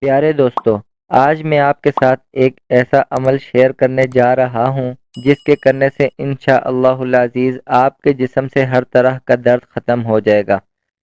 پیارے دوستو، آج میں آپ کے ساتھ ایک ایسا عمل شیئر کرنے جا رہا ہوں جس کے کرنے سے انشاءاللہ العزیز آپ کے جسم سے ہر طرح کا درد ختم ہو جائے گا۔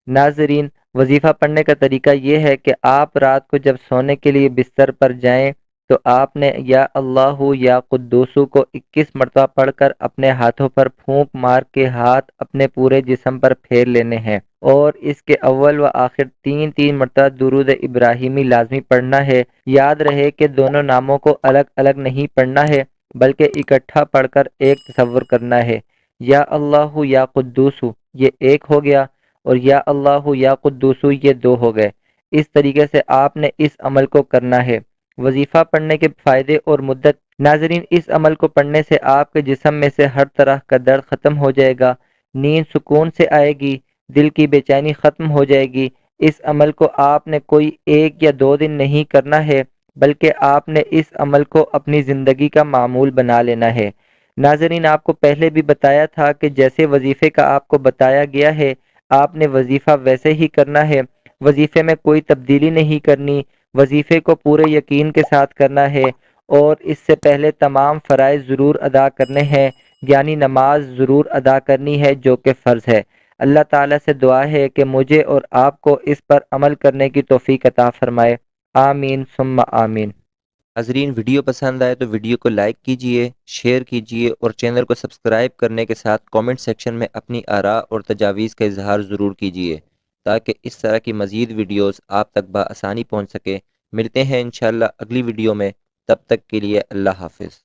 ناظرین، وظیفہ پڑھنے کا طریقہ یہ ہے کہ آپ رات کو جب سونے کے لیے بستر پر جائیں تو آپ نے یا اللہ یا قدوسو کو 21 مرتبہ پڑھ کر اپنے ہاتھوں پر پھونک مار کے ہاتھ اپنے پورے جسم پر پھیر لینے ہیں، اور اس کے اول و آخر تین تین مرتبہ درود ابراہیمی لازمی پڑھنا ہے۔ یاد رہے کہ دونوں ناموں کو الگ الگ نہیں پڑھنا ہے بلکہ اکٹھا پڑھ کر ایک تصور کرنا ہے۔ یا اللہ یا قدوسو یہ ایک ہو گیا، اور یا اللہ یا قدوسو یہ دو ہو گئے۔ اس طریقے سے آپ نے اس عمل کو کرنا ہے۔ وظیفہ پڑھنے کے فائدے اور مدت: ناظرین، اس عمل کو پڑھنے سے آپ کے جسم میں سے ہر طرح کا درد ختم ہو جائے گا، نیند سکون سے آئے گی، دل کی بے چینی ختم ہو جائے گی۔ اس عمل کو آپ نے کوئی 1 یا 2 دن نہیں کرنا ہے بلکہ آپ نے اس عمل کو اپنی زندگی کا معمول بنا لینا ہے۔ ناظرین، آپ کو پہلے بھی بتایا تھا کہ جیسے وظیفے کا آپ کو بتایا گیا ہے آپ نے وظیفہ ویسے ہی کرنا ہے۔ وظیفے میں کوئی تبدیلی نہیں کرنی، وظیفے کو پورے یقین کے ساتھ کرنا ہے، اور اس سے پہلے تمام فرائض ضرور ادا کرنے ہیں، یعنی نماز ضرور ادا کرنی ہے جو کہ فرض ہے۔ اللہ تعالیٰ سے دعا ہے کہ مجھے اور آپ کو اس پر عمل کرنے کی توفیق عطا فرمائے۔ آمین ثم آمین۔ ناظرین، ویڈیو پسند آئے تو ویڈیو کو لائک کیجئے، شیئر کیجئے اور چینل کو سبسکرائب کرنے کے ساتھ کامنٹ سیکشن میں اپنی آراء اور تجاویز کا اظہار ضرور کیجئے تاکہ اس طرح کی مزید ویڈیوز آپ تک بآسانی پہنچ سکے۔ ملتے ہیں انشاءاللہ اگلی ویڈیو میں، تب تک کے لیے اللہ حافظ۔